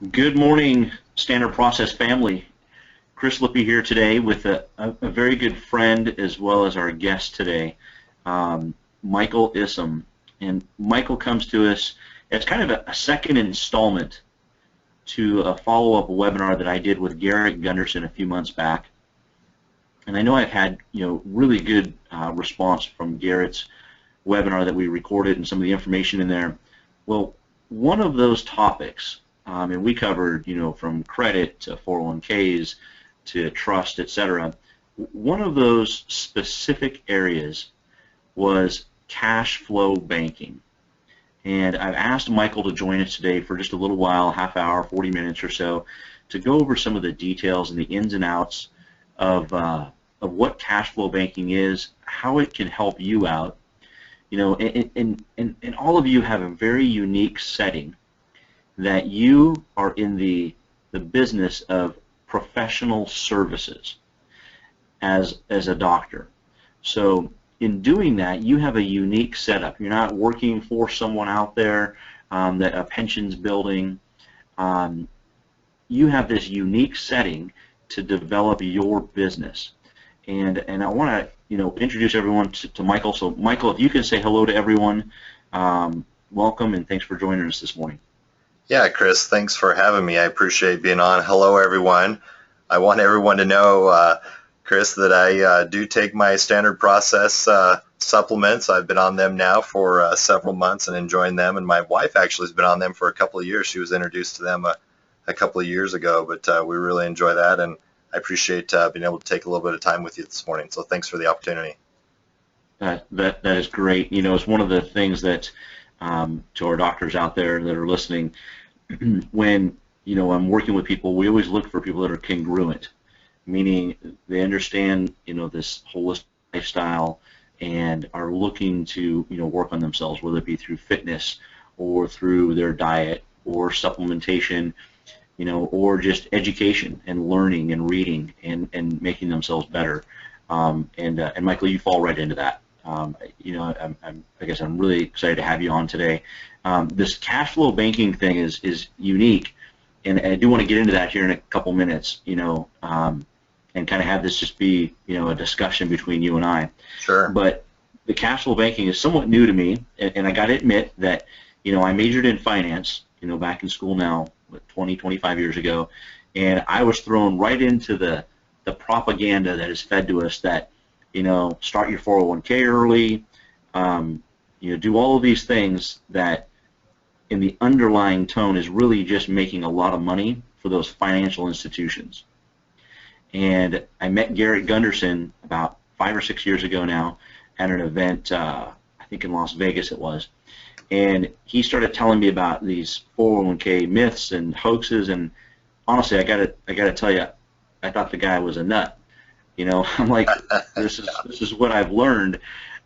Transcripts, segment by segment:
Good morning, Standard Process family. Chris Lippe here today with a very good friend as well as our guest today, Michael Isom. And Michael comes to us as kind of a second installment to a follow-up webinar that I did with Garrett Gunderson a few months back. And I know I've had really good response from Garrett's webinar that we recorded and some of the information in there. Well, one of those topics, and we covered, from credit to 401ks to trust, etc. One of those specific areas was cash flow banking. And I've asked Michael to join us today for just a little while, half hour, 40 minutes or so, to go over some of the details and the ins and outs of what cash flow banking is, how it can help you out. And all of you have a very unique setting that you are in the business of professional services as a doctor. So in doing that, you have a unique setup. You're not working for someone out there that a pension's building. You have this unique setting to develop your business. And I want to introduce everyone to Michael. So Michael, if you can say hello to everyone, welcome and thanks for joining us this morning. Yeah, Chris, thanks for having me. I appreciate being on. Hello, everyone. I want everyone to know, Chris, that I do take my Standard Process supplements. I've been on them now for several months and enjoying them, and my wife actually has been on them for a couple of years. She was introduced to them a couple of years ago, but we really enjoy that, and I appreciate being able to take a little bit of time with you this morning, so thanks for the opportunity. That is great. It's one of the things that to our doctors out there that are listening, when I'm working with people, we always look for people that are congruent, meaning they understand this holistic lifestyle and are looking to work on themselves, whether it be through fitness or through their diet or supplementation, or just education and learning and reading and making themselves better. And Michael, you fall right into that. I guess I'm really excited to have you on today. This cash flow banking thing is unique, and I do want to get into that here in a couple minutes, and kind of have this just be, a discussion between you and I. Sure. But the cash flow banking is somewhat new to me, and I got to admit that, I majored in finance, back in school now, 20, 25 years ago, and I was thrown right into the propaganda that is fed to us that, start your 401k early, do all of these things that in the underlying tone is really just making a lot of money for those financial institutions. And I met Garrett Gunderson about 5 or 6 years ago now at an event, I think in Las Vegas it was, and he started telling me about these 401k myths and hoaxes, and honestly, I gotta tell you, I thought the guy was a nut. I'm like, this is what I've learned,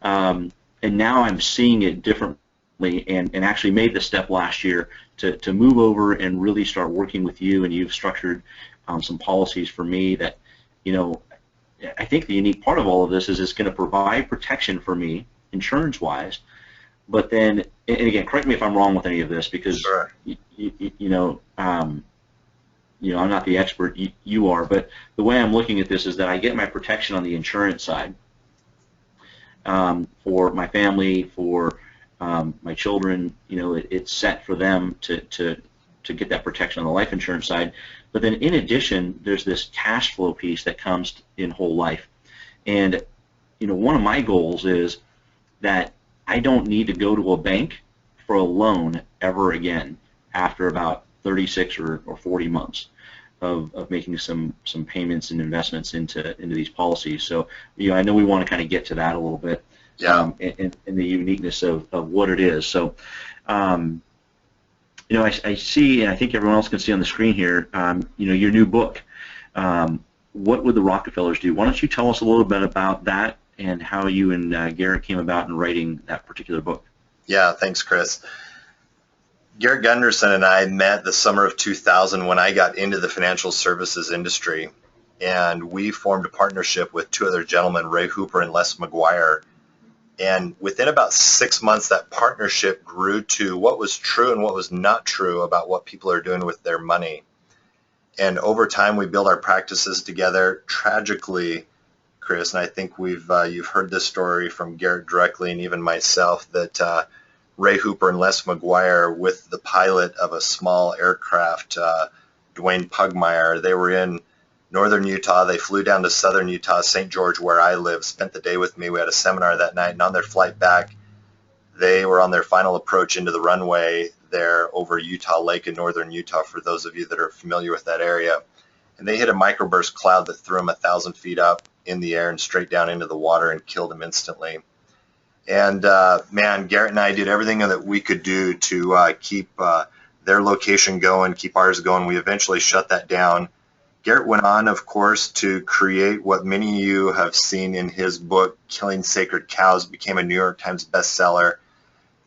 and now I'm seeing it differently, and actually made the step last year to move over and really start working with you, and you've structured some policies for me that, I think the unique part of all of this is it's going to provide protection for me, insurance-wise, but then, and again, correct me if I'm wrong with any of this, because Sure. I'm not the expert, you are, but the way I'm looking at this is that I get my protection on the insurance side for my family, for my children. It's set for them to get that protection on the life insurance side. But then in addition, there's this cash flow piece that comes in whole life. And one of my goals is that I don't need to go to a bank for a loan ever again after about 36 or 40 months of making some payments and investments into these policies. So I know we want to kind of get to that a little bit, Yeah. And the uniqueness of what it is. So I see, and I think everyone else can see on the screen here, your new book, What Would the Rockefellers Do? Why don't you tell us a little bit about that and how you and Garrett came about in writing that particular book? Yeah, thanks, Chris. Garrett Gunderson and I met the summer of 2000 when I got into the financial services industry, and we formed a partnership with two other gentlemen, Ray Hooper and Les McGuire, And within about 6 months, that partnership grew to what was true and what was not true about what people are doing with their money. And over time, we build our practices together. Tragically, Chris, and I think you've heard this story from Garrett directly and even myself, that Ray Hooper and Les McGuire, with the pilot of a small aircraft, Dwayne Pugmire, they were in northern Utah. They flew down to southern Utah, St. George, where I live, spent the day with me. We had a seminar that night, and on their flight back, they were on their final approach into the runway there over Utah Lake in northern Utah, for those of you that are familiar with that area. And they hit a microburst cloud that threw them 1,000 feet up in the air and straight down into the water and killed them instantly. And man, Garrett and I did everything that we could do to keep their location going, keep ours going. We eventually shut that down. Garrett went on, of course, to create what many of you have seen in his book, Killing Sacred Cows. It became a New York Times bestseller.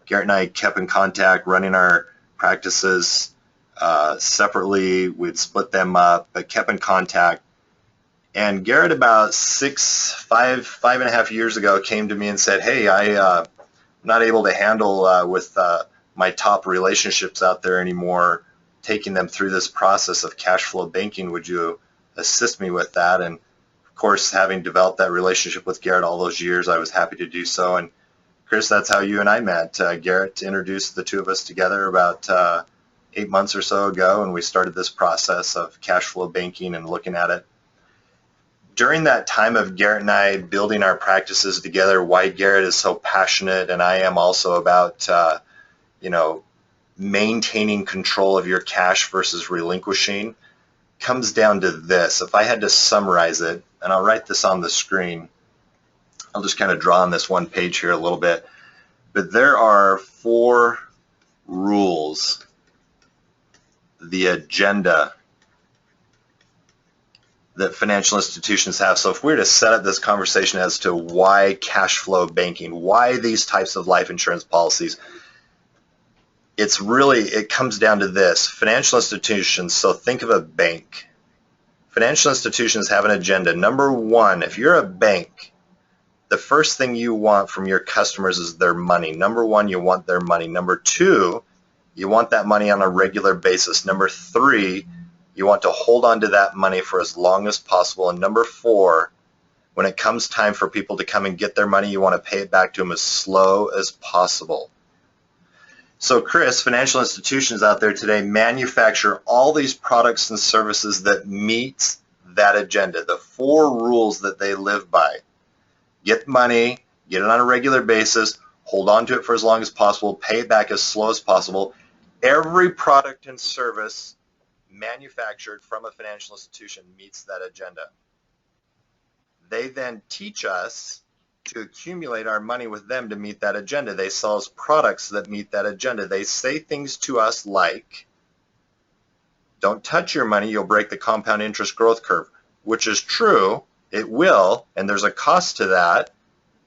Garrett and I kept in contact, running our practices separately. We'd split them up, but kept in contact. And Garrett, about 5.5 years ago, came to me and said, "Hey, I'm not able to handle with my top relationships out there anymore, taking them through this process of cash flow banking. Would you assist me with that?" And of course, having developed that relationship with Garrett all those years, I was happy to do so. And Chris, that's how you and I met. Garrett introduced the two of us together about 8 months or so ago, and we started this process of cash flow banking and looking at it. During that time of Garrett and I building our practices together, why Garrett is so passionate, and I am also, about maintaining control of your cash versus relinquishing, comes down to this. If I had to summarize it, and I'll write this on the screen, I'll just kind of draw on this one page here a little bit, but there are 4 rules, the agenda that financial institutions have. So if we were to set up this conversation as to why cash flow banking, why these types of life insurance policies, it comes down to this. Financial institutions, so think of a bank. Financial institutions have an agenda. Number 1, if you're a bank, the first thing you want from your customers is their money. Number 1, you want their money. Number 2, you want that money on a regular basis. Number 3, you want to hold on to that money for as long as possible. And number 4, when it comes time for people to come and get their money, you want to pay it back to them as slow as possible. So Chris, financial institutions out there today manufacture all these products and services that meet that agenda, the 4 rules that they live by. Get money, get it on a regular basis, hold on to it for as long as possible, pay it back as slow as possible. Every product and service manufactured from a financial institution meets that agenda. They then teach us to accumulate our money with them to meet that agenda. They sell us products that meet that agenda. They say things to us like, "Don't touch your money, you'll break the compound interest growth curve," which is true. It will, and there's a cost to that.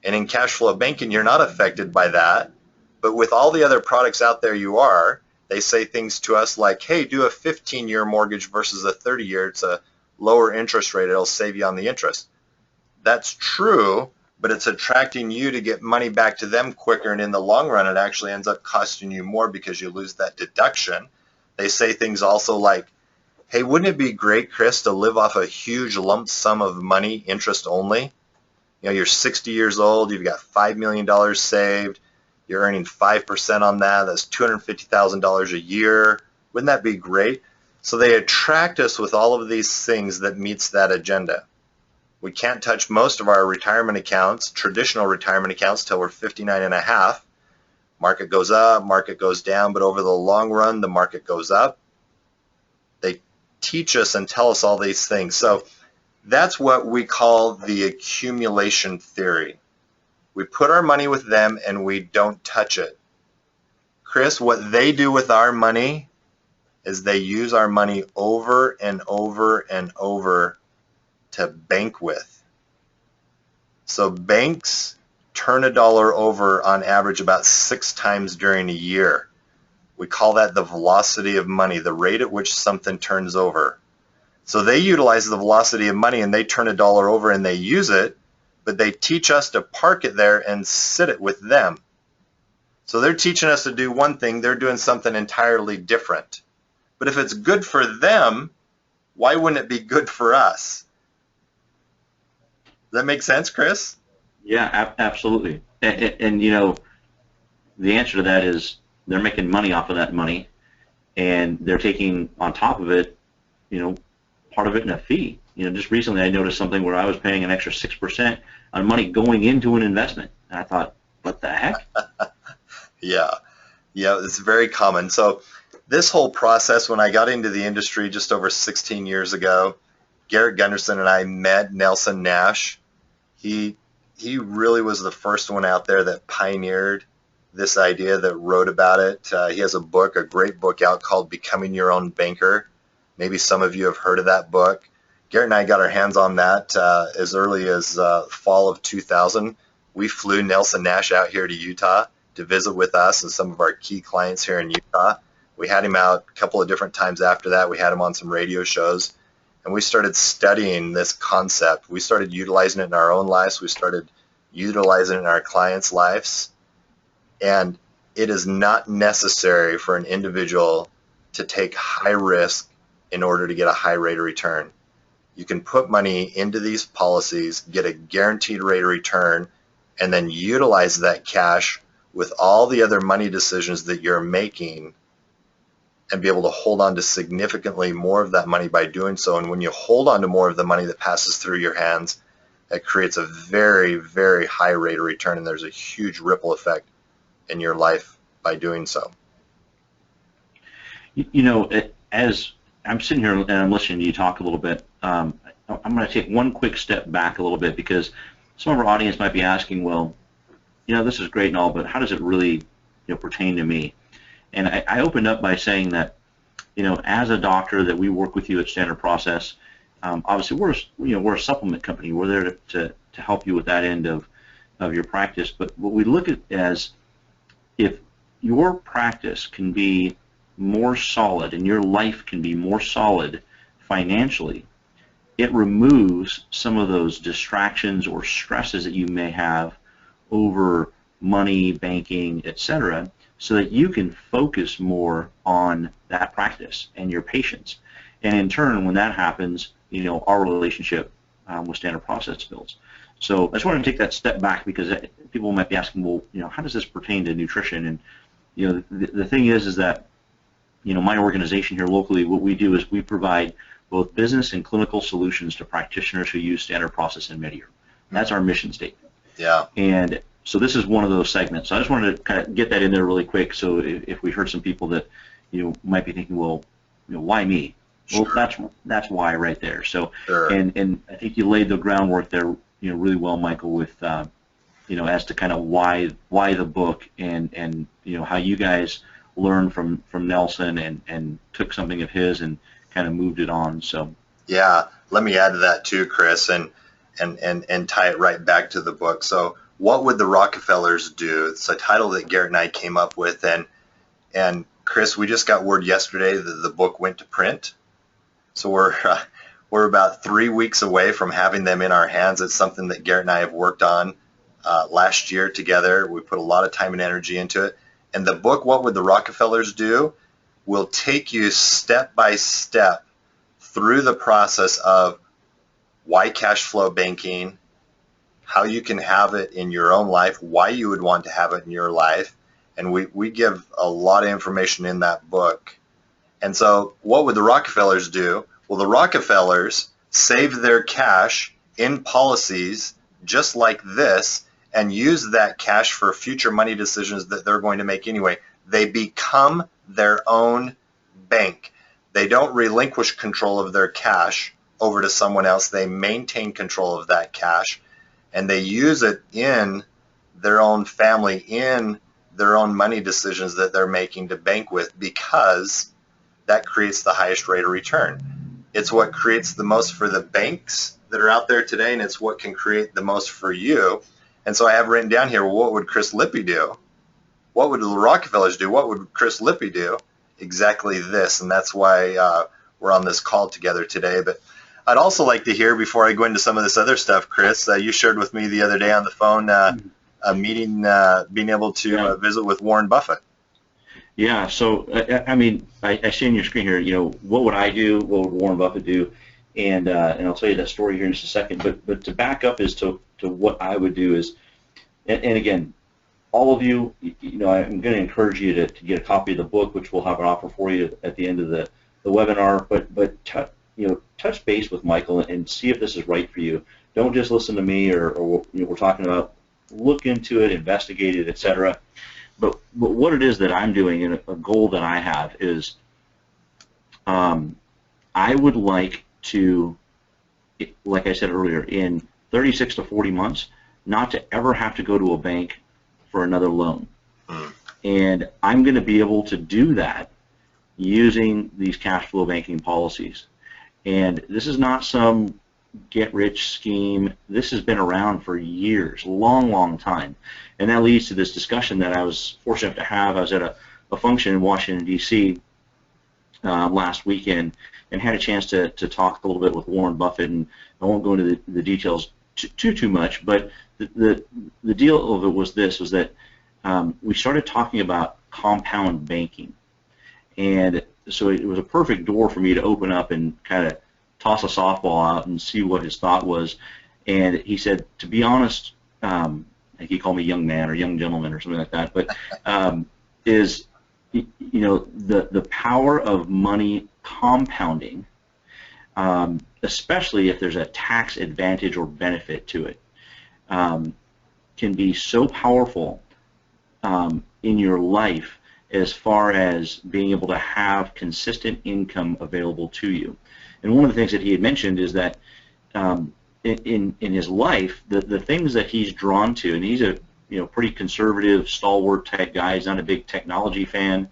And in cash flow banking, you're not affected by that. But with all the other products out there, you are. They say things to us like, "Hey, do a 15-year mortgage versus a 30-year. It's a lower interest rate. It'll save you on the interest." That's true, but it's attracting you to get money back to them quicker, and in the long run, it actually ends up costing you more because you lose that deduction. They say things also like, "Hey, wouldn't it be great, Chris, to live off a huge lump sum of money, interest only? You're 60 years old, you've got $5 million saved, you're earning 5% on that, that's $250,000 a year. Wouldn't that be great?" So they attract us with all of these things that meets that agenda. We can't touch most of our retirement accounts, traditional retirement accounts, till we're 59 and a half. Market goes up, market goes down, but over the long run, the market goes up. They teach us and tell us all these things. So that's what we call the accumulation theory. We put our money with them and we don't touch it. Chris, what they do with our money is they use our money over and over and over to bank with. So banks turn $1 over on average about 6 times during a year. We call that the velocity of money, the rate at which something turns over. So they utilize the velocity of money and they turn $1 over and they use it but they teach us to park it there and sit it with them. So they're teaching us to do one thing, they're doing something entirely different. But if it's good for them, why wouldn't it be good for us? Does that make sense, Chris? Yeah, absolutely. And the answer to that is they're making money off of that money, and they're taking on top of it, part of it in a fee. Just recently I noticed something where I was paying an extra 6% on money going into an investment, and I thought, what the heck? Yeah, it's very common. So this whole process, when I got into the industry just over 16 years ago, Garrett Gunderson and I met Nelson Nash. He really was the first one out there that pioneered this idea, that wrote about it. He has a book, a great book out called Becoming Your Own Banker. Maybe some of you have heard of that book. Garrett and I got our hands on that as early as fall of 2000. We flew Nelson Nash out here to Utah to visit with us and some of our key clients here in Utah. We had him out a couple of different times after that. We had him on some radio shows, and we started studying this concept. We started utilizing it in our own lives. We started utilizing it in our clients' lives. And it is not necessary for an individual to take high risk in order to get a high rate of return. You can put money into these policies, get a guaranteed rate of return, and then utilize that cash with all the other money decisions that you're making, and be able to hold on to significantly more of that money by doing so. And when you hold on to more of the money that passes through your hands, that creates a very, very high rate of return, and there's a huge ripple effect in your life by doing so. As I'm sitting here and I'm listening to you talk a little bit, I'm going to take one quick step back a little bit, because some of our audience might be asking, well, this is great and all, but how does it really pertain to me? And I opened up by saying that, as a doctor, that we work with you at Standard Process. Obviously, we're a supplement company. We're there to help you with that end of your practice. But what we look at as, if your practice can be more solid and your life can be more solid financially, it removes some of those distractions or stresses that you may have over money, banking, etc., so that you can focus more on that practice and your patients. And in turn, when that happens, our relationship with Standard Process builds. So I just wanted to take that step back, because people might be asking, well, how does this pertain to nutrition? And the thing is that my organization here locally, what we do is we provide both business and clinical solutions to practitioners who use Standard Process and Medicare. That's our mission statement. Yeah. And so this is one of those segments. So I just wanted to kind of get that in there really quick. So if we heard some people that might be thinking, well, why me? Well, Sure. that's why right there. So Sure. and I think you laid the groundwork there, really well, Michael, with as to kind of why the book, and how you guys learned from Nelson and took something of his and kind of moved it on. So Yeah, let me add to that too, Chris, and tie it right back to the book. So what would the Rockefellers do? It's a title that Garrett and I came up with, and Chris, we just got word yesterday that the book went to print. So we're about 3 weeks away from having them in our hands. It's something that Garrett and I have worked on last year together. We put a lot of time and energy into it. And the book, What Would the Rockefellers Do?, will take you step by step through the process of why cash flow banking, how you can have it in your own life, why you would want to have it in your life. And we give a lot of information in that book. And so what would the Rockefellers do? Well, the Rockefellers save their cash in policies just like this and use that cash for future money decisions that they're going to make anyway. They become their own bank. They don't relinquish control of their cash over to someone else. They maintain control of that cash, and they use it in their own family, in their own money decisions that they're making to bank with, because that creates the highest rate of return. It's what creates the most for the banks that are out there today, and it's what can create the most for you. And so I have written down here, well, what would Chris Lippe do? What would the Rockefellers do? What would Chris Lippe do? Exactly this, and that's why we're on this call together today. But I'd also like to hear, before I go into some of this other stuff, Chris, you shared with me the other day on the phone a meeting, being able to visit with Warren Buffett. Yeah, so I mean, I see on your screen here, what would I do? What would Warren Buffett do? And I'll tell you that story here in just a second. But to back up as to what I would do is, and again, all of you, I'm going to encourage you to get a copy of the book, which we'll have an offer for you at the end of the webinar. But touch base with Michael and see if this is right for you. Don't just listen to me or we're talking about. Look into it, investigate it, etc. But what it is that I'm doing, and a goal that I have is, I would like to, like I said earlier, in 36 to 40 months, not to ever have to go to a bank for another loan. And I'm going to be able to do that using these cash flow banking policies. And this is not some get-rich scheme. This has been around for years, long time. And that leads to this discussion that I was fortunate to have. I was at a function in Washington, D.C. Last weekend and had a chance to talk a little bit with Warren Buffett, and I won't go into the details too much, but the deal of it was that we started talking about compound banking. And so it was a perfect door for me to open up and kind of toss a softball out and see what his thought was. And he said, to be honest, I think he called me young man or young gentleman or something like that, but is, the power of money compounding, especially if there's a tax advantage or benefit to it, can be so powerful in your life as far as being able to have consistent income available to you. And one of the things that he had mentioned is that in his life, the things that he's drawn to, and he's a pretty conservative, stalwart type guy. He's not a big technology fan.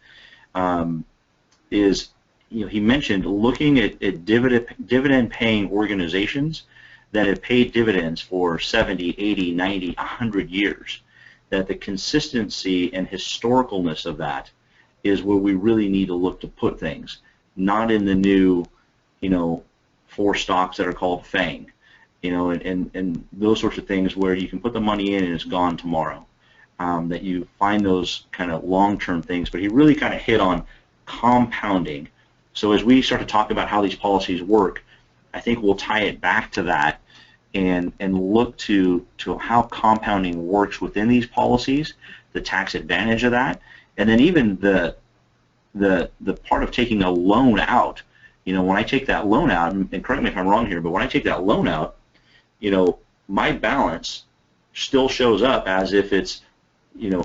Is he mentioned looking at dividend-paying organizations that have paid dividends for 70, 80, 90, 100 years. That the consistency and historicalness of that is where we really need to look to put things, not in the new, 4 stocks that are called FANG, and those sorts of things where you can put the money in and it's gone tomorrow. That you find those kind of long-term things, but he really kind of hit on compounding. So as we start to talk about how these policies work, I think we'll tie it back to that and look to how compounding works within these policies, the tax advantage of that, and then even the part of taking a loan out. When I take that loan out, and correct me if I'm wrong here, but when I take that loan out, my balance still shows up as if it's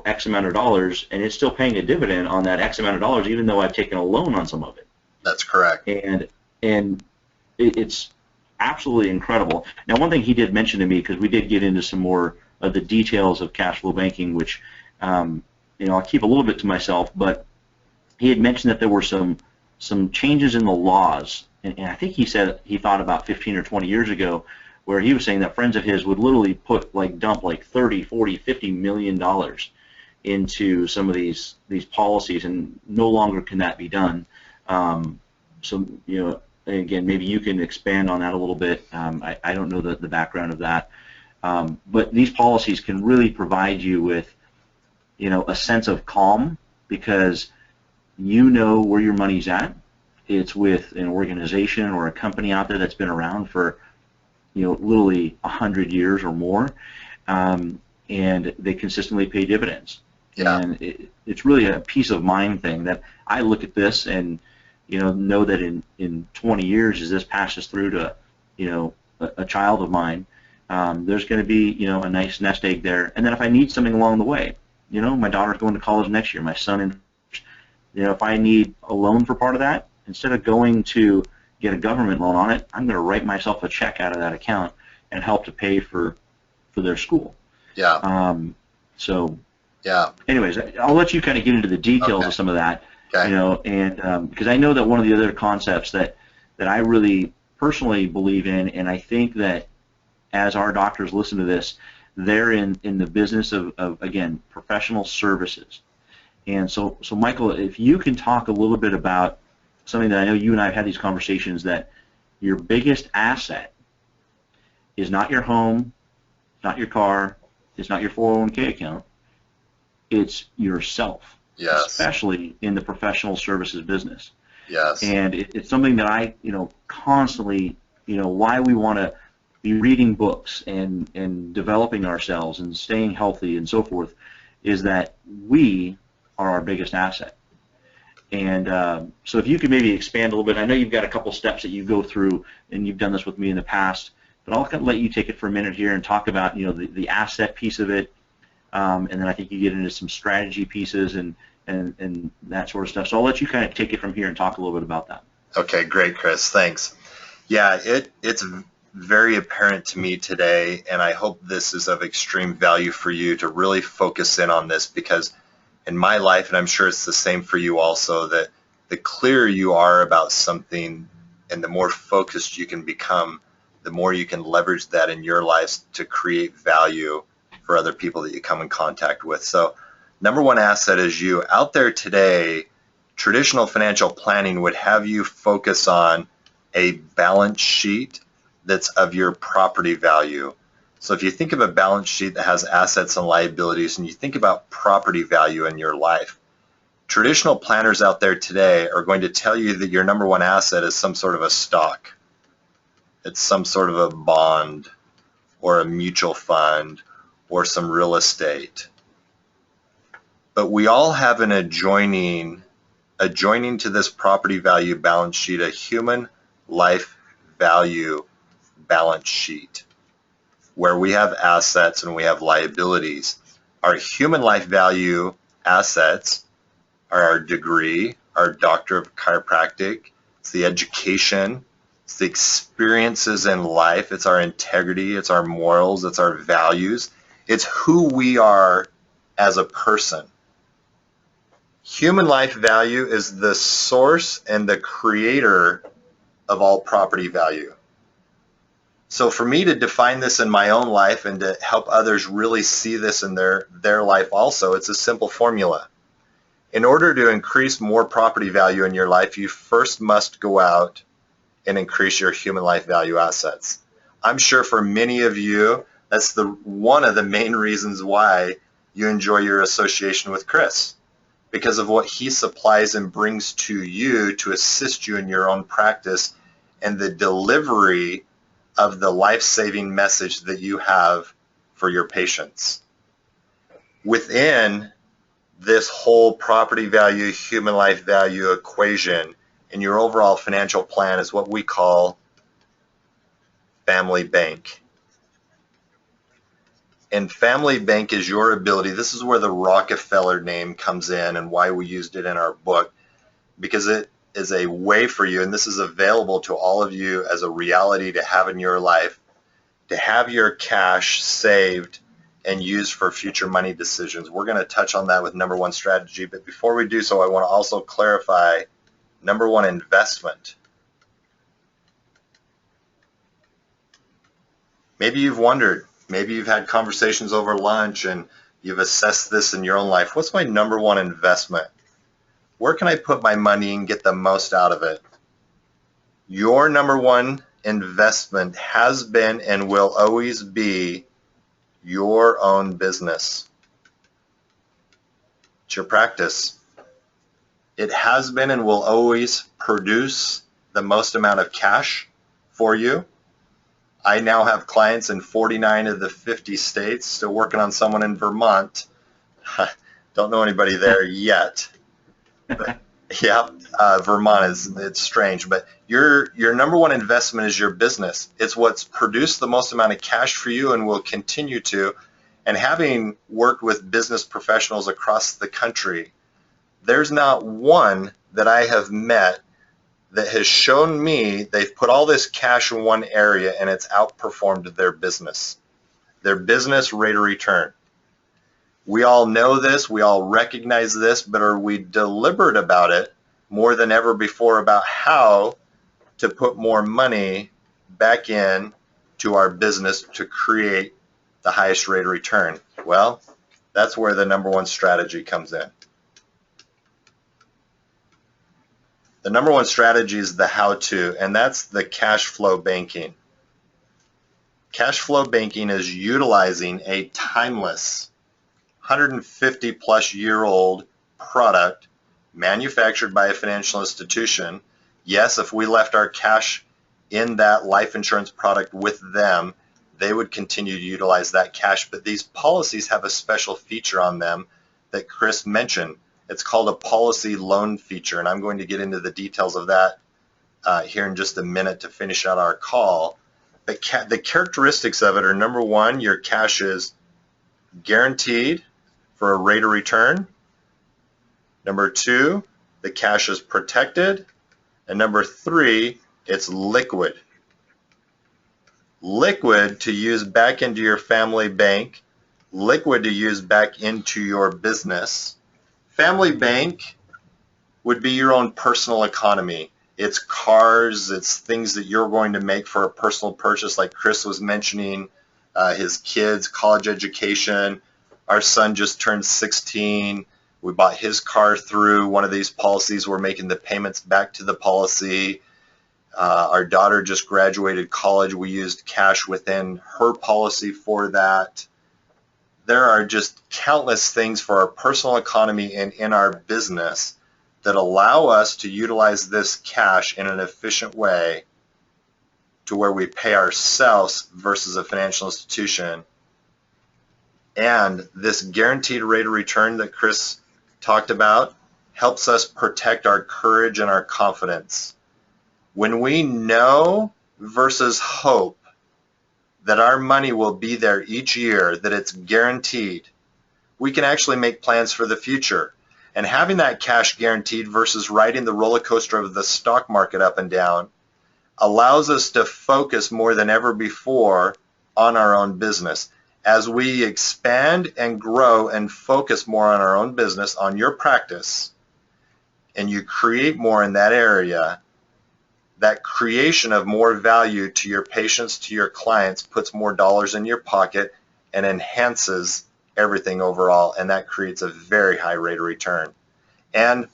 X amount of dollars, and it's still paying a dividend on that X amount of dollars, even though I've taken a loan on some of it. That's correct. And it's absolutely incredible. Now, one thing he did mention to me, because we did get into some more of the details of cash flow banking, which I'll keep a little bit to myself, but he had mentioned that there were some changes in the laws, and I think he said he thought about 15 or 20 years ago, where he was saying that friends of his would literally dump 30, 40, 50 million dollars into some of these policies, and no longer can that be done. So again, maybe you can expand on that a little bit. I don't know the background of that, but these policies can really provide you with a sense of calm, because where your money's at. It's with an organization or a company out there that's been around for literally 100 years or more, and they consistently pay dividends. Yeah. And it's really a peace of mind thing that I look at this and know that in 20 years, as this passes through to a child of mine, there's going to be a nice nest egg there. And then if I need something along the way, my daughter's going to college next year, my son, if I need a loan for part of that, instead of going to get a government loan on it, I'm going to write myself a check out of that account and help to pay for their school. Yeah. So. Yeah. Anyways, I'll let you kind of get into the details of some of that. Okay. And because I know that one of the other concepts that I really personally believe in, and I think that as our doctors listen to this, they're in the business of again, professional services. And so Michael, if you can talk a little bit about something that I know you and I have had these conversations, that your biggest asset is not your home, not your car, it's not your 401k account, it's yourself, Yes. especially in the professional services business. Yes. And it's something that I, constantly, why we want to be reading books and developing ourselves and staying healthy and so forth, is that we are our biggest asset. And so if you could maybe expand a little bit, I know you've got a couple steps that you go through, and you've done this with me in the past, but I'll kind of let you take it for a minute here and talk about, the asset piece of it, and then I think you get into some strategy pieces and that sort of stuff. So I'll let you kind of take it from here and talk a little bit about that. Okay, great, Chris. Thanks. Yeah, it's very apparent to me today, and I hope this is of extreme value for you to really focus in on this, because in my life, and I'm sure it's the same for you also, that the clearer you are about something and the more focused you can become, the more you can leverage that in your life to create value for other people that you come in contact with. So number one asset is you. Out there today, traditional financial planning would have you focus on a balance sheet that's of your property value. So if you think of a balance sheet that has assets and liabilities, and you think about property value in your life, traditional planners out there today are going to tell you that your number one asset is some sort of a stock. It's some sort of a bond or a mutual fund or some real estate. But we all have an adjoining to this property value balance sheet, a human life value balance sheet, where we have assets and we have liabilities. Our human life value assets are our degree, our doctor of chiropractic, it's the education, it's the experiences in life, it's our integrity, it's our morals, it's our values, it's who we are as a person. Human life value is the source and the creator of all property value. So for me to define this in my own life and to help others really see this in their life also, it's a simple formula. In order to increase more property value in your life, you first must go out and increase your human life value assets. I'm sure for many of you, that's one of the main reasons why you enjoy your association with Chris, because of what he supplies and brings to you to assist you in your own practice and the delivery of the life-saving message that you have for your patients. Within this whole property value, human life value equation in your overall financial plan is what we call Family Bank. And Family Bank is your ability, this is where the Rockefeller name comes in and why we used it in our book, because it is a way for you, and this is available to all of you as a reality to have in your life, to have your cash saved and used for future money decisions. We're going to touch on that with number one strategy, but before we do so, I want to also clarify number one investment. Maybe you've wondered, maybe you've had conversations over lunch and you've assessed this in your own life. What's my number one investment? Where can I put my money and get the most out of it? Your number one investment has been and will always be your own business. It's your practice. It has been and will always produce the most amount of cash for you. I now have clients in 49 of the 50 states, still working on someone in Vermont. Don't know anybody there yet. But, yeah, Vermont it's strange, but your number one investment is your business. It's what's produced the most amount of cash for you and will continue to. And having worked with business professionals across the country, there's not one that I have met that has shown me they've put all this cash in one area and it's outperformed their business rate of return. We all know this, we all recognize this, but are we deliberate about it more than ever before about how to put more money back in to our business to create the highest rate of return? Well, that's where the number one strategy comes in. The number one strategy is the how-to, and that's the cash flow banking. Cash flow banking is utilizing a timeless 150 plus year old product manufactured by a financial institution. Yes, if we left our cash in that life insurance product with them, they would continue to utilize that cash. But these policies have a special feature on them that Chris mentioned. It's called a policy loan feature, and I'm going to get into the details of that here in just a minute to finish out our call. But the characteristics of it are, number one, your cash is guaranteed for a rate of return. Number two, the cash is protected. And number three, it's liquid. Liquid to use back into your family bank, liquid to use back into your business. Family bank would be your own personal economy. It's cars, it's things that you're going to make for a personal purchase, like Chris was mentioning, his kids, college education. Our son just turned 16. We bought his car through one of these policies. We're making the payments back to the policy. Our daughter just graduated college. We used cash within her policy for that. There are just countless things for our personal economy and in our business that allow us to utilize this cash in an efficient way to where we pay ourselves versus a financial institution. And this guaranteed rate of return that Chris talked about helps us protect our courage and our confidence. When we know versus hope that our money will be there each year, that it's guaranteed, we can actually make plans for the future. And having that cash guaranteed versus riding the roller coaster of the stock market up and down allows us to focus more than ever before on our own business. As we expand and grow and focus more on our own business, on your practice, and you create more in that area, that creation of more value to your patients, to your clients, puts more dollars in your pocket and enhances everything overall, and that creates a very high rate of return. And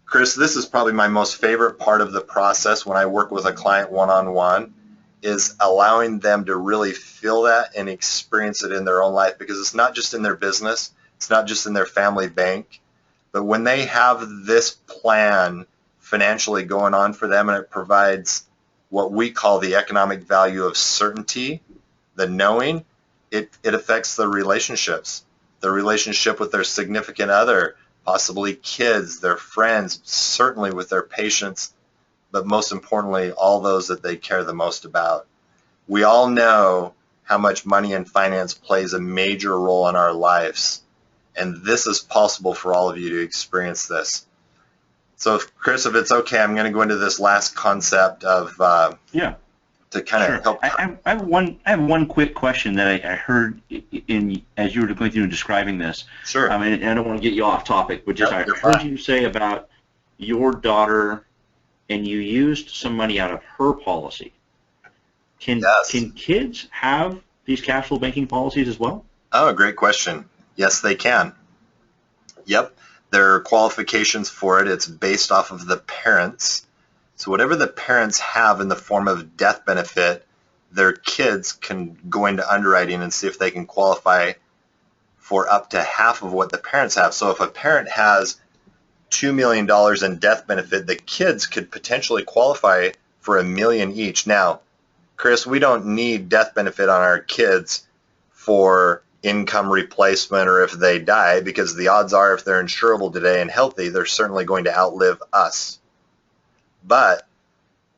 Chris, this is probably my most favorite part of the process when I work with a client one-on-one, is allowing them to really feel that and experience it in their own life, because it's not just in their business, it's not just in their family bank, but when they have this plan financially going on for them, and it provides what we call the economic value of certainty, the knowing, it affects the relationships, the relationship with their significant other, possibly kids, their friends, certainly with their patients, but most importantly, all those that they care the most about. We all know how much money and finance plays a major role in our lives, and this is possible for all of you to experience this. So, Chris, if it's okay, I'm going to go into this last concept of to kind of help. I have one quick question that I heard as you were going through and describing this. Sure. And I don't want to get you off topic, but just I heard you say about your daughter, and you used some money out of her policy. Can kids have these cash flow banking policies as well? Oh, great question. Yes, they can. Yep. There are qualifications for it. It's based off of the parents. So whatever the parents have in the form of death benefit, their kids can go into underwriting and see if they can qualify for up to half of what the parents have. So if a parent has $2 million in death benefit, the kids could potentially qualify for $1 million each. Now, Chris, we don't need death benefit on our kids for income replacement or if they die, because the odds are if they're insurable today and healthy, they're certainly going to outlive us. But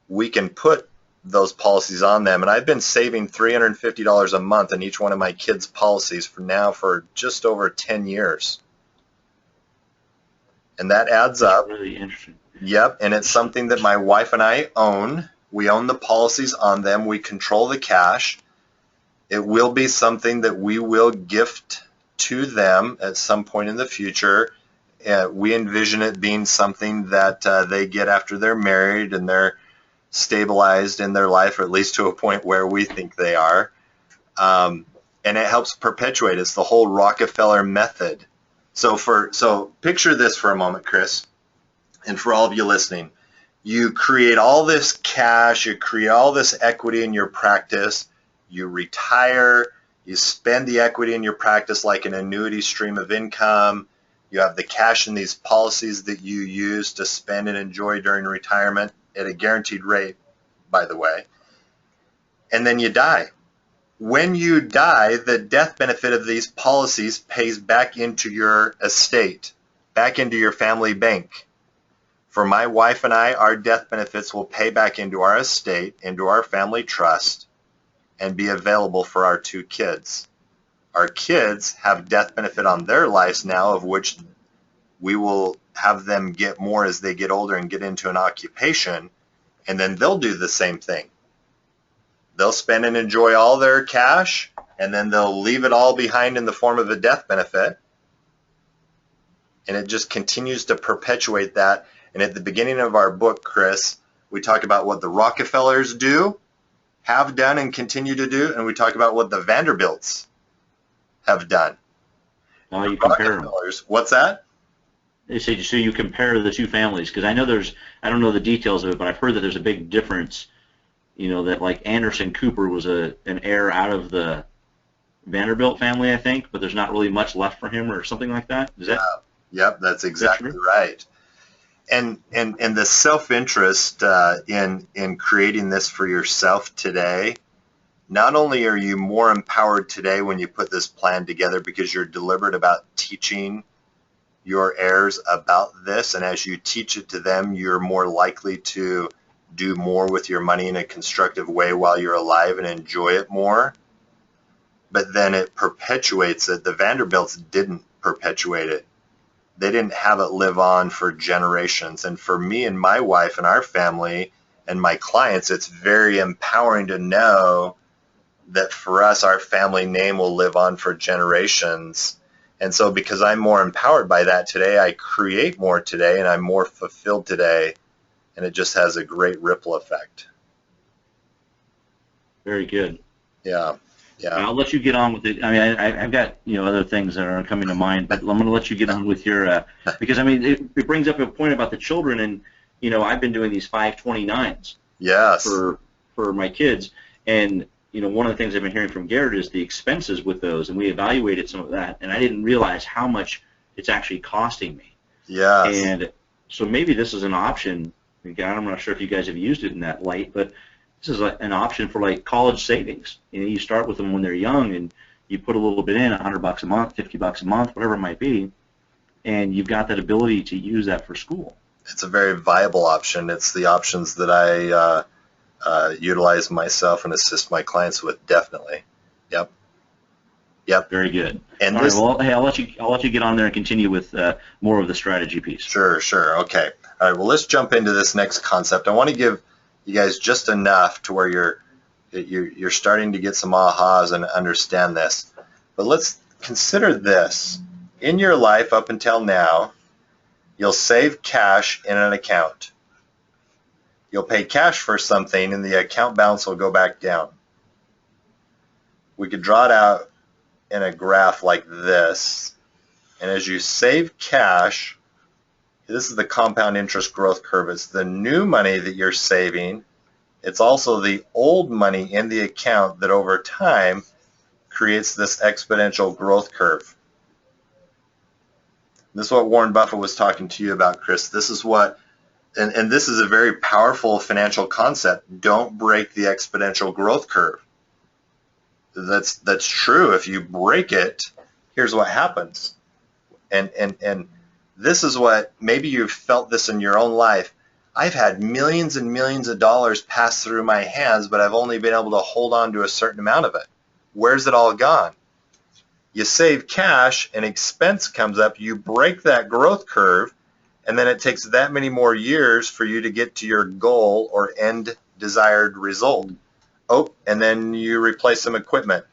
we can put those policies on them, and I've been saving $350 a month in each one of my kids' policies for just over 10 years. And that adds up. That's really interesting. Yep, and it's something that my wife and I own. We own the policies on them. We control the cash. It will be something that we will gift to them at some point in the future. We envision it being something that they get after they're married and they're stabilized in their life, or at least to a point where we think they are. And it helps perpetuate. It's the whole Rockefeller method. So picture this for a moment, Chris, and for all of you listening. You create all this cash, you create all this equity in your practice, you retire, you spend the equity in your practice like an annuity stream of income, you have the cash in these policies that you use to spend and enjoy during retirement at a guaranteed rate, by the way, and then you die. When you die, the death benefit of these policies pays back into your estate, back into your family bank. For my wife and I, our death benefits will pay back into our estate, into our family trust, and be available for our 2 kids. Our kids have death benefit on their lives now, of which we will have them get more as they get older and get into an occupation, and then they'll do the same thing. They'll spend and enjoy all their cash, and then they'll leave it all behind in the form of a death benefit, and it just continues to perpetuate that. And at the beginning of our book, Chris, we talk about what the Rockefellers do, have done, and continue to do, and we talk about what the Vanderbilts have done. Now you compare them. What's that? They say, so you compare the 2 families, because I know I don't know the details of it, but I've heard that there's a big difference, that like Anderson Cooper was an heir out of the Vanderbilt family, I think, but there's not really much left for him or something like that. Is that? Yep, that's exactly right. And the self-interest in creating this for yourself today, not only are you more empowered today when you put this plan together because you're deliberate about teaching your heirs about this, and as you teach it to them, you're more likely to do more with your money in a constructive way while you're alive and enjoy it more. But then it perpetuates it. The Vanderbilts didn't perpetuate it. They didn't have it live on for generations. And for me and my wife and our family and my clients, it's very empowering to know that for us, our family name will live on for generations. And so because I'm more empowered by that today, I create more today and I'm more fulfilled today. And it just has a great ripple effect. Very good. Yeah. Yeah. I'll let you get on with it. I mean, I've got other things that are coming to mind, but I'm going to let you get on with your because I mean it brings up a point about the children, and I've been doing these 529s. Yes. For my kids, and one of the things I've been hearing from Garrett is the expenses with those, and we evaluated some of that, and I didn't realize how much it's actually costing me. Yes. And so maybe this is an option. Again, I'm not sure if you guys have used it in that light, but this is an option for like college savings. You start with them when they're young, and you put a little bit in, $100 a month, $50 a month, whatever it might be, and you've got that ability to use that for school. It's a very viable option. It's the options that I utilize myself and assist my clients with. Definitely. Yep. Yep. Very good. And all right, well, hey, I'll let you get on there and continue with more of the strategy piece. Sure. Okay. All right. Well, let's jump into this next concept. I want to give you guys just enough to where you're starting to get some ahas and understand this. But let's consider this. In your life up until now, you'll save cash in an account. You'll pay cash for something and the account balance will go back down. We could draw it out in a graph like this. And as you save cash, this is the compound interest growth curve. It's the new money that you're saving. It's also the old money in the account that over time creates this exponential growth curve. This is what Warren Buffett was talking to you about, Chris. This is what, and this is a very powerful financial concept. Don't break the exponential growth curve. That's true. If you break it, here's what happens. And this is what, maybe you've felt this in your own life. I've had millions and millions of dollars pass through my hands, but I've only been able to hold on to a certain amount of it. Where's it all gone? You save cash, an expense comes up, you break that growth curve, and then it takes that many more years for you to get to your goal or end desired result. Oh, and then you replace some equipment,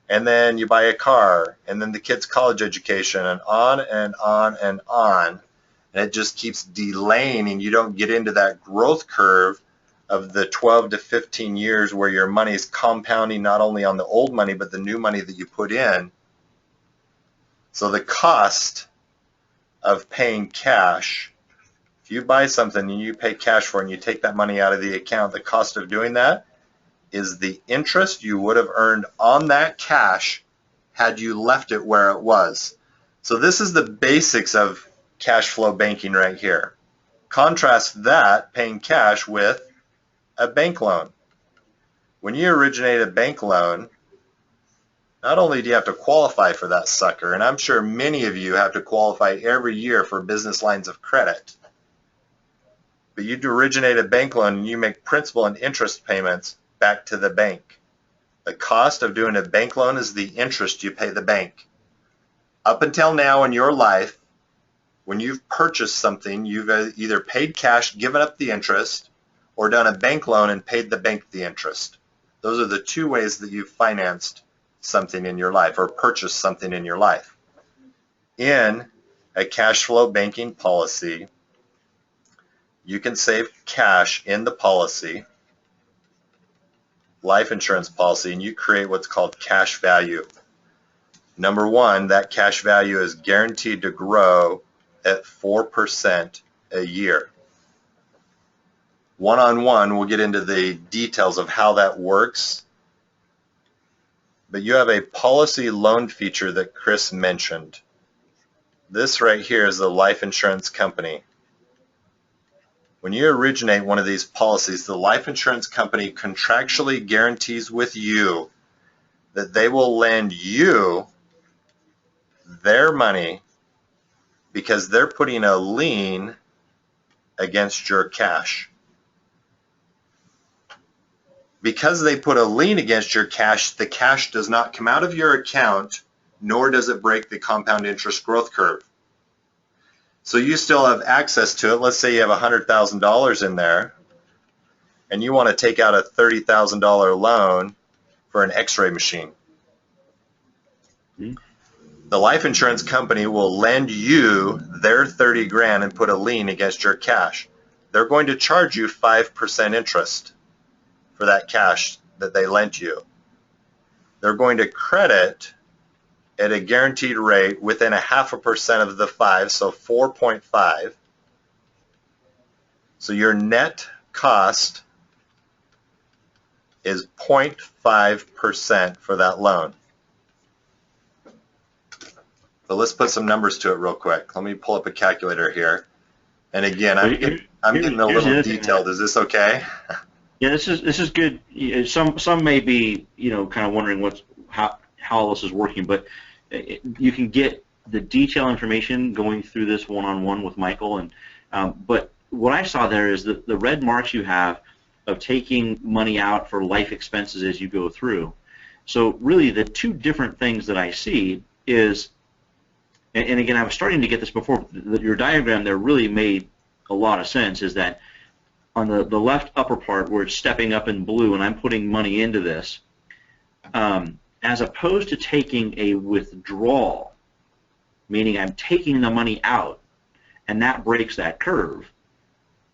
and then you buy a car, and then the kid's college education, and on and on and on. And it just keeps delaying, and you don't get into that growth curve of the 12 to 15 years where your money is compounding not only on the old money, but the new money that you put in. So the cost of paying cash If you buy something and you pay cash for it and you take that money out of the account, the cost of doing that is the interest you would have earned on that cash had you left it where it was. So this is the basics of cash flow banking right here. Contrast that, paying cash, with a bank loan. When you originate a bank loan, not only do you have to qualify for that sucker, and I'm sure many of you have to qualify every year for business lines of credit, but you originate a bank loan and you make principal and interest payments back to the bank. The cost of doing a bank loan is the interest you pay the bank. Up until now in your life, when you've purchased something, you've either paid cash, given up the interest, or done a bank loan and paid the bank the interest. Those are the two ways that you've financed something in your life or purchased something in your life. In a cash flow banking policy, you can save cash in the policy, life insurance policy, and you create what's called cash value. Number one, that cash value is guaranteed to grow at 4% a year. One-on-one, we'll get into the details of how that works, but you have a policy loan feature that Chris mentioned. This right here is the life insurance company. When you originate one of these policies, the life insurance company contractually guarantees with you that they will lend you their money because they're putting a lien against your cash. Because they put a lien against your cash, the cash does not come out of your account, nor does it break the compound interest growth curve. So you still have access to it. Let's say you have $100,000 in there, and you want to take out a $30,000 loan for an x-ray machine. The life insurance company will lend you their 30 grand and put a lien against your cash. They're going to charge you 5% interest for that cash that they lent you. They're going to credit at a guaranteed rate within 0.5% of the 5, so 4.5. So your net cost is 0.5% for that loan. So let's put some numbers to it real quick. Let me pull up a calculator here. And again, I'm getting a little detailed. Is this okay? Yeah, this is good. Some may be kind of wondering how all this is working, but you can get the detailed information going through this one-on-one with Michael. And but what I saw there is the red marks you have of taking money out for life expenses as you go through. So really, the two different things that I see is, and again, I was starting to get this before. Your diagram there really made a lot of sense. Is that on the left upper part where it's stepping up in blue and I'm putting money into this, as opposed to taking a withdrawal, meaning I'm taking the money out and that breaks that curve,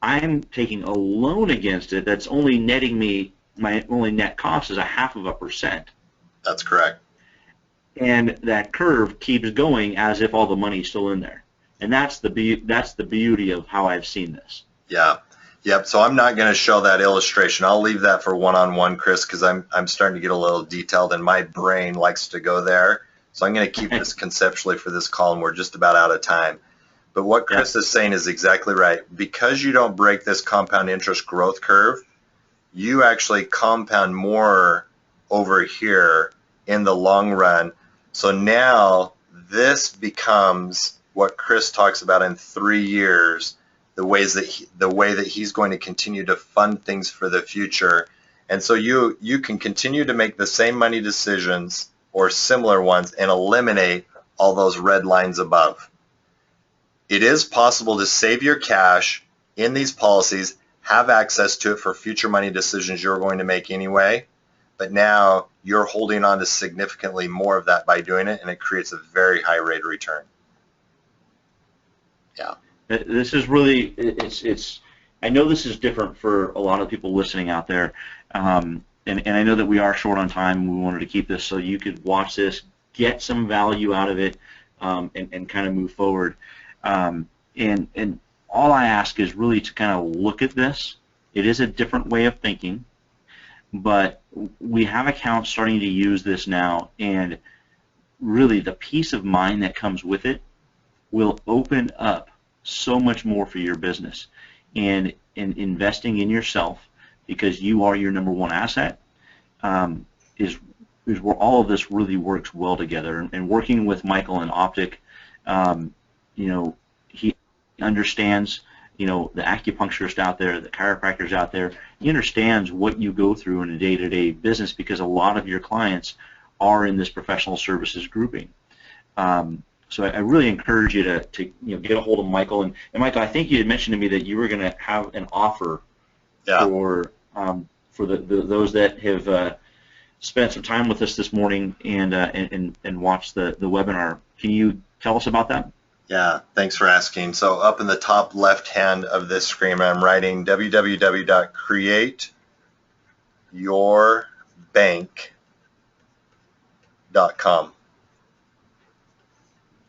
I'm taking a loan against it that's only netting me, my only net cost is 0.5%. That's correct. And that curve keeps going as if all the money's still in there. And that's the beauty of how I've seen this. Yeah. Yep, so I'm not going to show that illustration. I'll leave that for one-on-one, Chris, because I'm starting to get a little detailed, and my brain likes to go there. So I'm going to keep this conceptually for this call, and we're just about out of time. But what Chris is saying is exactly right. Because you don't break this compound interest growth curve, you actually compound more over here in the long run. So now this becomes what Chris talks about in 3 years, the way that he's going to continue to fund things for the future. And so you can continue to make the same money decisions or similar ones and eliminate all those red lines above. It is possible to save your cash in these policies, have access to it for future money decisions you're going to make anyway, but now you're holding on to significantly more of that by doing it, and it creates a very high rate of return. Yeah. This is really, I know this is different for a lot of people listening out there, and I know that we are short on time. We wanted to keep this so you could watch this, get some value out of it, and kind of move forward. And all I ask is really to kind of look at this. It is a different way of thinking, but we have accounts starting to use this now, and really the peace of mind that comes with it will open up so much more for your business. And in investing in yourself, because you are your number one asset, is where all of this really works well together. And working with Michael in Optic, he understands, the acupuncturist out there, the chiropractors out there. He understands what you go through in a day-to-day business, because a lot of your clients are in this professional services grouping. So I really encourage you to get a hold of Michael. And Michael, I think you had mentioned to me that you were going to have an offer for those that have spent some time with us this morning and watched the webinar. Can you tell us about that? Yeah, thanks for asking. So up in the top left hand of this screen, I'm writing www.createyourbank.com.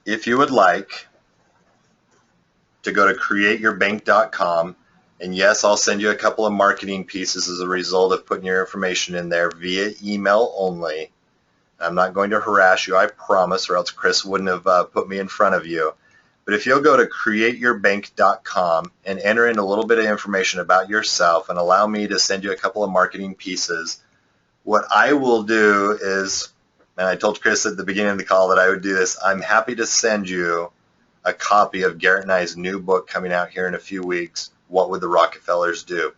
If you would like to go to createyourbank.com, and yes, I'll send you a couple of marketing pieces as a result of putting your information in there via email only. I'm not going to harass you, I promise, or else Chris wouldn't have put me in front of you. But if you'll go to createyourbank.com and enter in a little bit of information about yourself and allow me to send you a couple of marketing pieces, what I will do is, and I told Chris at the beginning of the call that I would do this, I'm happy to send you a copy of Garrett and I's new book coming out here in a few weeks, What Would the Rockefellers Do?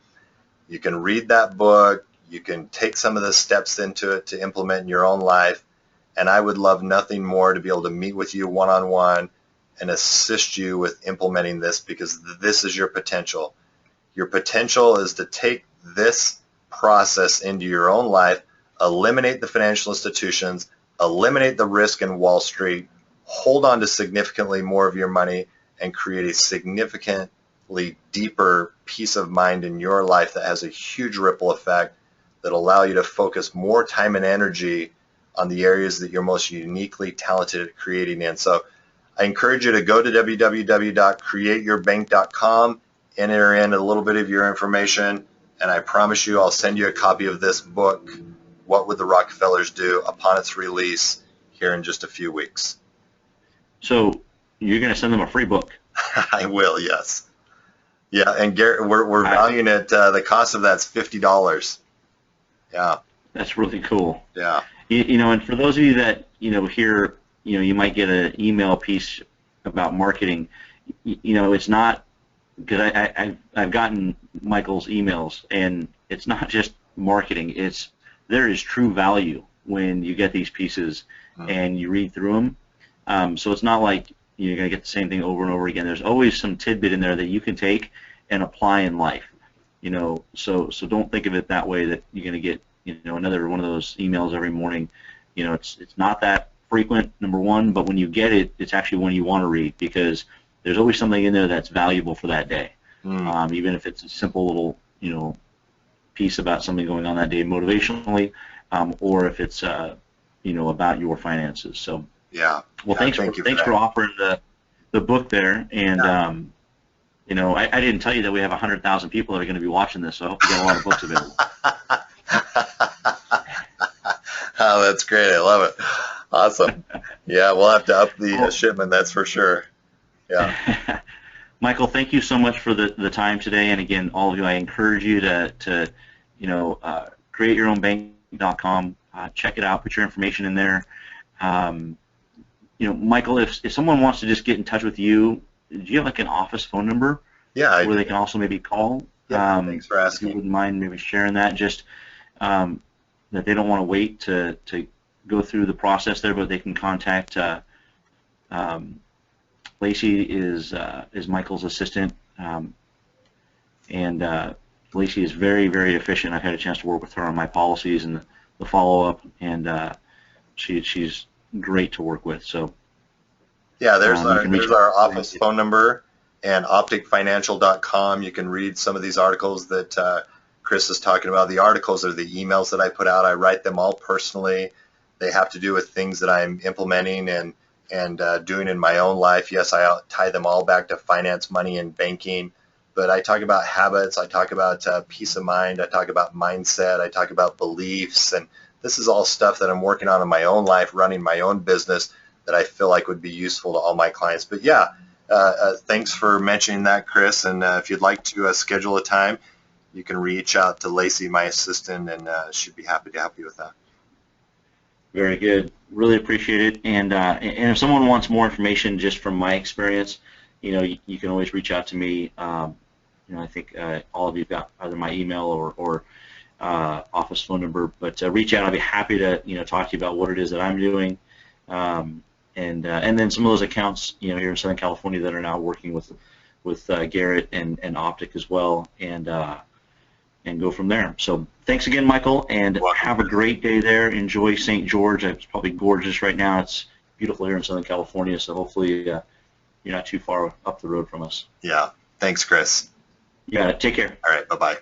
You can read that book, you can take some of the steps into it to implement in your own life, and I would love nothing more to be able to meet with you one-on-one and assist you with implementing this, because this is your potential. Your potential is to take this process into your own life, eliminate the financial institutions, eliminate the risk in Wall Street, hold on to significantly more of your money, and create a significantly deeper peace of mind in your life that has a huge ripple effect that will allow you to focus more time and energy on the areas that you're most uniquely talented at creating in. So I encourage you to go to www.createyourbank.com, enter in a little bit of your information, and I promise you I'll send you a copy of this book, What Would the Rockefellers Do, upon its release here in just a few weeks. So you're going to send them a free book? I will, yes. Yeah, and Garrett, we're valuing it, the cost of that's $50. Yeah. That's really cool. Yeah. And for those of you that, hear, you might get an email piece about marketing. It's not, because I've gotten Michael's emails, and it's not just marketing. There is true value when you get these pieces and you read through them. So it's not like you're going to get the same thing over and over again. There's always some tidbit in there that you can take and apply in life. So don't think of it that way, that you're going to get another one of those emails every morning. It's not that frequent, number one, but when you get it, it's actually one you want to read, because there's always something in there that's valuable for that day. Even if it's a simple little piece about something going on that day motivationally, or if it's about your finances. So yeah. Well, thanks for offering the book there, and I didn't tell you that we have 100,000 people that are going to be watching this, so I hope you got a lot of books available. Oh, that's great. I love it. Awesome. Yeah, we'll have to up the shipment, that's for sure. Yeah. Michael, thank you so much for the time today, and again, all of you, I encourage you to createyourownbank.com. Check it out. Put your information in there. Michael, if someone wants to just get in touch with you, do you have like an office phone number? Yeah. Where they can also maybe call? Yeah, thanks for asking. If you wouldn't mind maybe sharing that, just that they don't want to wait to go through the process there, but they can contact Lacey is Michael's assistant, and Lacey is very, very efficient. I've had a chance to work with her on my policies and the follow-up, and she's great to work with. So yeah, there's our office phone number, and opticfinancial.com. You can read some of these articles that Chris is talking about. The articles are the emails that I put out. I write them all personally. They have to do with things that I'm implementing and and doing in my own life. Yes, I tie them all back to finance, money, and banking. But I talk about habits. I talk about peace of mind. I talk about mindset. I talk about beliefs. And this is all stuff that I'm working on in my own life, running my own business, that I feel like would be useful to all my clients. But yeah, thanks for mentioning that, Chris. And if you'd like to schedule a time, you can reach out to Lacey, my assistant, and she'd be happy to help you with that. Very good. Really appreciate it. And if someone wants more information just from my experience, you can always reach out to me. I think all of you've got either my email or office phone number, but reach out. I'll be happy to talk to you about what it is that I'm doing, and then some of those accounts here in Southern California that are now working with Garrett and Optic as well, and go from there. So thanks again, Michael, and have a great day there. Enjoy St. George. It's probably gorgeous right now. It's beautiful here in Southern California, so hopefully you're not too far up the road from us. Yeah. Thanks, Chris. You got it. Take care. All right. Bye-bye.